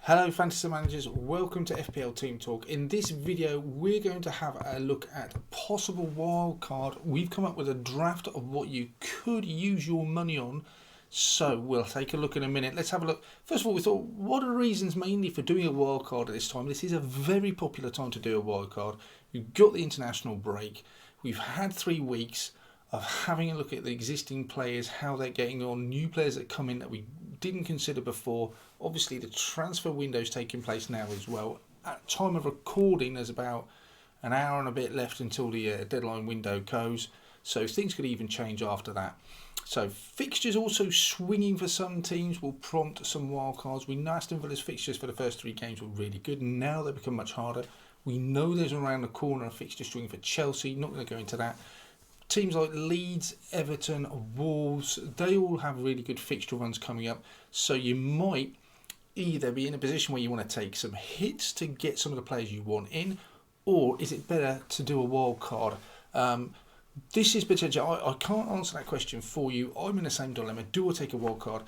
Hello Fantasy Managers, welcome to FPL Team Talk. In this video we're going to have a look at possible wildcard. We've come up with a draft of what you could use your money on, so we'll take a look in a minute. Let's have a look. First of all, we thought, what are the reasons mainly for doing a wildcard at this time? This is a very popular time to do a wildcard. You've got the international break, we've had 3 weeks of having a look at the existing players, how they're getting on, new players that come in that we didn't consider before. Obviously the transfer window's taking place now as well. At time of recording there's about an hour and a bit left until the deadline window goes, so things could even change after that. So fixtures also swinging for some teams will prompt some wildcards. We know Aston Villa's fixtures for the first 3 games were really good, now they become much harder. We know there's around the corner a fixture swing for Chelsea, not going to go into that. Teams like Leeds, Everton, Wolves, they all have really good fixture runs coming up. So you might either be in a position where you want to take some hits to get some of the players you want in, or is it better to do a wild card? This is potential. I can't answer that question for you. I'm in the same dilemma. Do I take a wild card?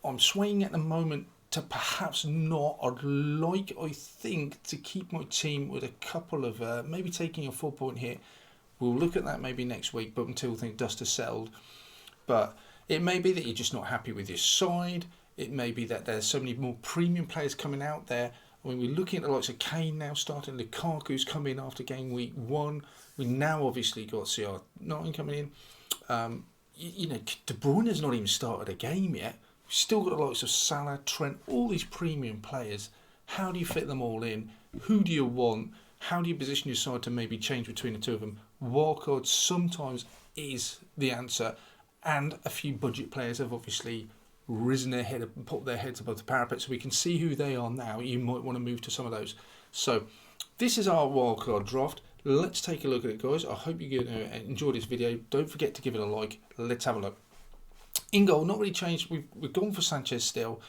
I'm swaying at the moment to perhaps not. I think, to keep my team with a couple of, maybe taking a 4-point hit. We'll look at that maybe next week, but until I think dust has settled. But it may be that you're just not happy with your side. It may be that there's so many more premium players coming out there. I mean, we're looking at the likes of Kane now starting. Lukaku's come in after game week 1. We now obviously got CR9 coming in. De Bruyne's not even started a game yet. We've still got the likes of Salah, Trent, all these premium players. How do you fit them all in? Who do you want? How do you position your side to maybe change between the two of them? Wildcard sometimes is the answer, and a few budget players have obviously risen their head and put their heads above the parapet, so we can see who they are now. You might want to move to some of those. So this is our wildcard draft. Let's take a look at it, guys. I hope you're going to enjoy this video. Don't forget to give it a like. Let's have a look. In goal, not really changed. We've gone for Sanchez still.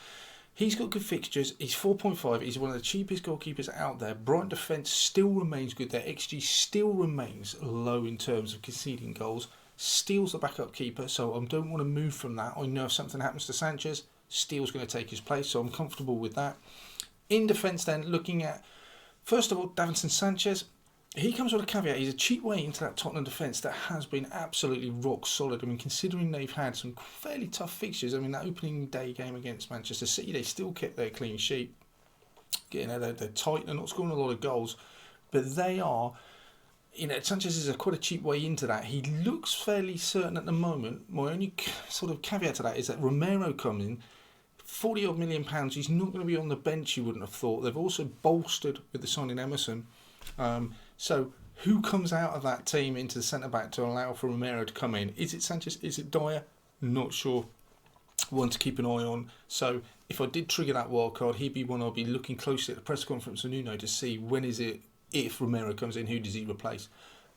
He's got good fixtures. He's 4.5. He's one of the cheapest goalkeepers out there. Brighton defence still remains good. Their XG still remains low in terms of conceding goals. Steele's the backup keeper, so I don't want to move from that. I know if something happens to Sanchez, Steele's going to take his place, so I'm comfortable with that. In defence then, looking at, first of all, Davinson Sanchez. He comes with a caveat. He's a cheap way into that Tottenham defence that has been absolutely rock solid. I mean, considering they've had some fairly tough fixtures. I mean, that opening day game against Manchester City, they still kept their clean sheet. They're tight. They're not scoring a lot of goals. But they are, Sanchez is quite a cheap way into that. He looks fairly certain at the moment. My only sort of caveat to that is that Romero comes in, £40 million. He's not going to be on the bench, you wouldn't have thought. They've also bolstered with the signing Emerson. So who comes out of that team into the centre-back to allow for Romero to come in? Is it Sanchez? Is it Dyer? Not sure. One to keep an eye on. So if I did trigger that wild card, he'd be one I'll be looking closely at the press conference of Nuno to see when is it, if Romero comes in, who does he replace?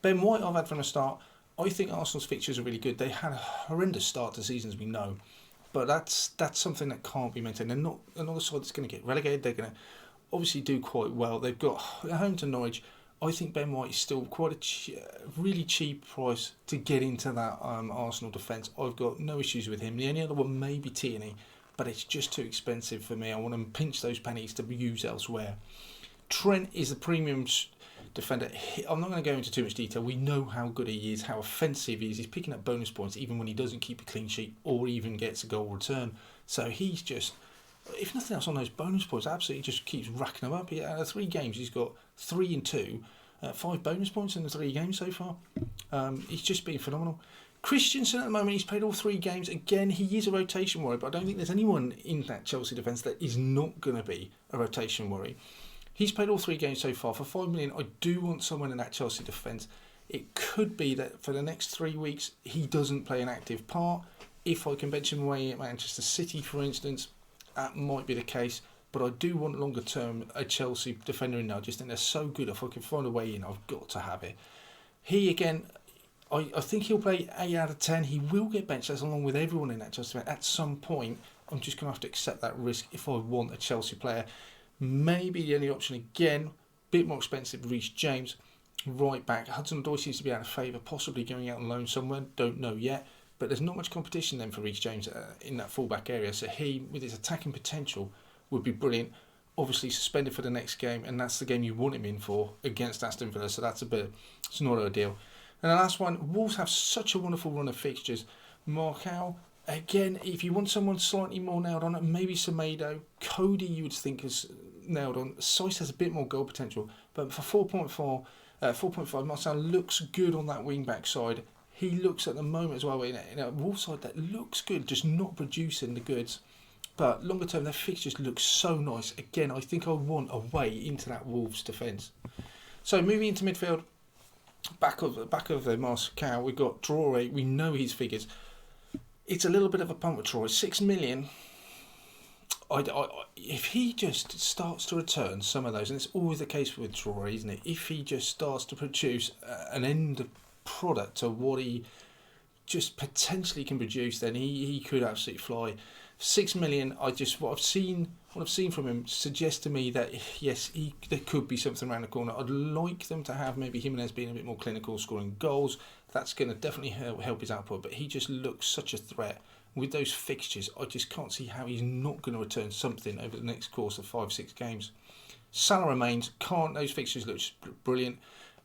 Ben White I've had from the start. I think Arsenal's fixtures are really good. They had a horrendous start to the season, as we know. But that's something that can't be maintained. They're not another side that's going to get relegated. They're going to obviously do quite well. They've got home to Norwich. I think Ben White is still quite a really cheap price to get into that Arsenal defence. I've got no issues with him. The only other one may be Tierney, but it's just too expensive for me. I want to pinch those pennies to use elsewhere. Trent is the premium defender. I'm not going to go into too much detail. We know how good he is, how offensive he is. He's picking up bonus points even when he doesn't keep a clean sheet or even gets a goal return. So he's just, if nothing else, on those bonus points, absolutely just keeps racking them up. Out of 3 games, he's got 3 and 2, 5 bonus points in the 3 games so far. He's just been phenomenal. Christensen at the moment, he's played all 3 games. Again, he is a rotation worry, but I don't think there's anyone in that Chelsea defence that is not going to be a rotation worry. He's played all 3 games so far. For £5 million, I do want someone in that Chelsea defence. It could be that for the next 3 weeks, he doesn't play an active part. If I can bench him away at Manchester City, for instance, that might be the case. But I do want longer term a Chelsea defender in there. I just think they're so good. If I can find a way in, I've got to have it. He, again, I think he'll play 8 out of 10. He will get benched, as along with everyone in that Chelsea defence. At some point, I'm just going to have to accept that risk if I want a Chelsea player. Maybe the only option, again, a bit more expensive, Reece James, right back. Hudson-Odoi seems to be out of favour, possibly going out on loan somewhere, don't know yet. But there's not much competition then for Reece James in that full-back area. So he, with his attacking potential, would be brilliant. obviously suspended for the next game, and that's the game you want him in for against Aston Villa. So it's not ideal. And the last one, Wolves have such a wonderful run of fixtures. Marcao, again, if you want someone slightly more nailed on, maybe Semedo. Cody, you would think, is nailed on. Sois has a bit more goal potential, but for 4.5, Marcel looks good on that wing back side. He looks at the moment as well in a Wolves side that looks good, just not producing the goods. But longer term, their fixtures look so nice. Again, I think I want a way into that Wolves defence. So moving into midfield, back of the Marcao, we've got Traore. We know his figures. It's a little bit of a punt with Traore. 6 million. If he just starts to return some of those, and it's always the case with Traore, isn't it? If he just starts to produce an end product to what he just potentially can produce, then he could absolutely fly. 6 million. What I've seen from him suggests to me that yes, there could be something around the corner. I'd like them to have maybe Jimenez being a bit more clinical, scoring goals. That's going to definitely help his output. But he just looks such a threat with those fixtures. I just can't see how he's not going to return something over the next course of 5-6 games. Salah remains. Those fixtures look brilliant.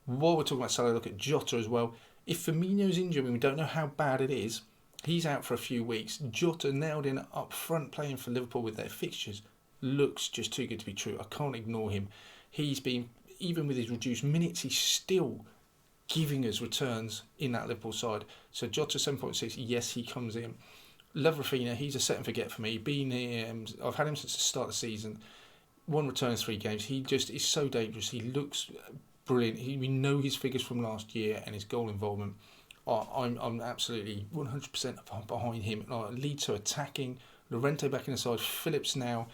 While we're talking about Salah, look at Jota as well. If Firmino's injured, we don't know how bad it is. He's out for a few weeks. Jota nailed in up front playing for Liverpool with their fixtures. Looks just too good to be true. I can't ignore him. He's been, even with his reduced minutes, he's still giving us returns in that Liverpool side. So Jota 7.6, yes, he comes in. Love Rafinha, he's a set and forget for me. Been here, I've had him since the start of the season. 1 return in 3 games. He just is so dangerous. He looks brilliant. We know his figures from last year and his goal involvement. I'm absolutely 100% behind him. Leeds are attacking. Llorente back in the side. Phillips now.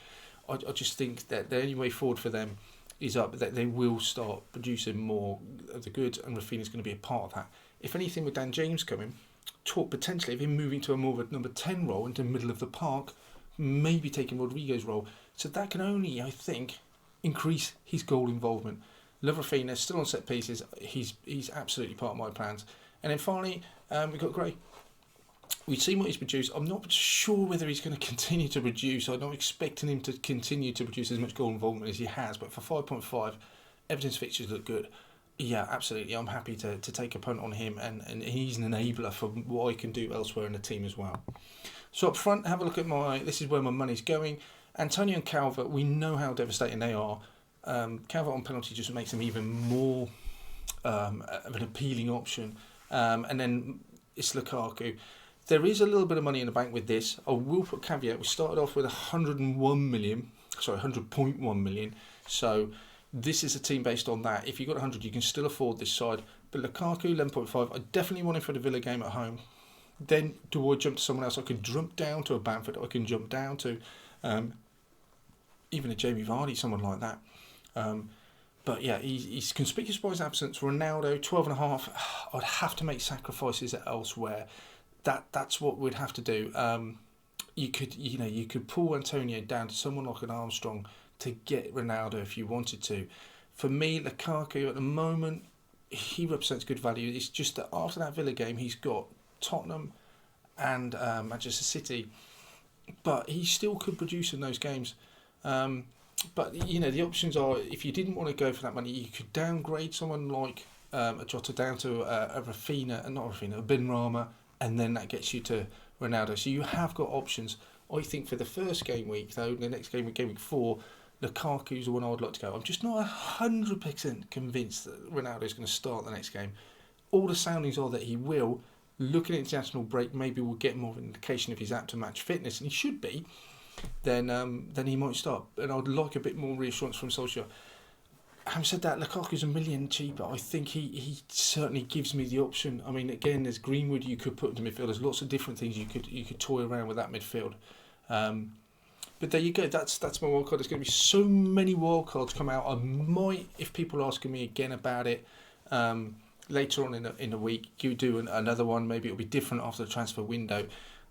I just think that the only way forward for them is up. That they will start producing more of the goods, and Rafinha's going to be a part of that. If anything, with Dan James coming, talk potentially of him moving to a more of a number 10 role into the middle of the park, maybe taking Rodrigo's role. So that can only, I think, increase his goal involvement. Love Rafinha, still on set pieces. He's absolutely part of my plans. And then finally, we've got Gray. We've seen what he's produced. I'm not sure whether he's going to continue to produce. I'm not expecting him to continue to produce as much goal involvement as he has. But for 5.5, Everton's fixtures look good. Yeah, absolutely. I'm happy to take a punt on him. And he's an enabler for what I can do elsewhere in the team as well. So up front, have a look at this is where my money's going. Antonio and Calvert, we know how devastating they are. Calvert on penalty just makes him even more of an appealing option. And then it's Lukaku. There is a little bit of money in the bank with this. I will put caveat. We started off with 100.1 million. So this is a team based on that. If you've got 100, you can still afford this side. But Lukaku, 11.5. I definitely want him for the Villa game at home. Then do I jump to someone else? I can jump down to a Bamford. I can jump down to even a Jamie Vardy, someone like that. But yeah, he's conspicuous by his absence. Ronaldo, 12.5. I'd have to make sacrifices elsewhere. That's what we'd have to do. You could pull Antonio down to someone like an Armstrong to get Ronaldo if you wanted to. For me, Lukaku at the moment, he represents good value. It's just that after that Villa game, he's got Tottenham and Manchester City, but he still could produce in those games. But the options are, if you didn't want to go for that money, you could downgrade someone like a Jota down to a Benrahma, and then that gets you to Ronaldo. So you have got options. I think for the first game week, though, the next game week 4, Lukaku's the one I would like to go. I'm just not 100% convinced that Ronaldo is going to start the next game. All the soundings are that he will. Looking at international break, maybe we'll get more of an indication if he's apt to match fitness, and he should be. Then he might start. And I'd like a bit more reassurance from Solskjaer. Having said that, Lukaku's $1 million cheaper. I think he certainly gives me the option. I mean, again, there's Greenwood you could put into midfield. There's lots of different things you could toy around with that midfield. But there you go. That's my wildcard. There's going to be so many wildcards come out. I might, if people are asking me again about it later on in the week, you do another one. Maybe it'll be different after the transfer window.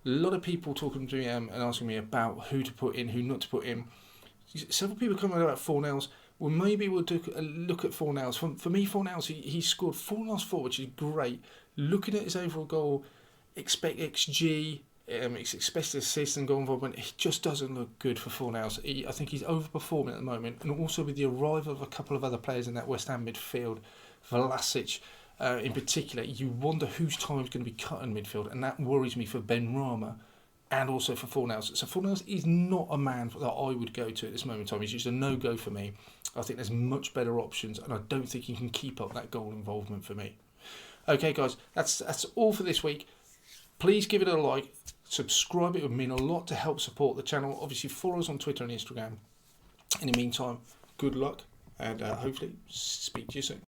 A lot of people talking to me and asking me about who to put in, who not to put in. Several people coming about Fornells. Well, maybe we'll do a look at Fornells. For me, Fornells, he scored 4 last 4, which is great. Looking at his overall goal, expect XG, His expected assists and goal involvement, it just doesn't look good for Fornals. I think he's overperforming at the moment, and also with the arrival of a couple of other players in that West Ham midfield, Vlasic in particular, you wonder whose time is going to be cut in midfield, and that worries me for Ben Rama and also for Fornals. So Fornals is not a man that I would go to at this moment in time. He's just a no-go for me. I think there's much better options, and I don't think he can keep up that goal involvement for me. Okay, guys, that's all for this week. Please give it a like, subscribe. It would mean a lot to help support the channel. Obviously, follow us on Twitter and Instagram. In the meantime, good luck, and hopefully speak to you soon.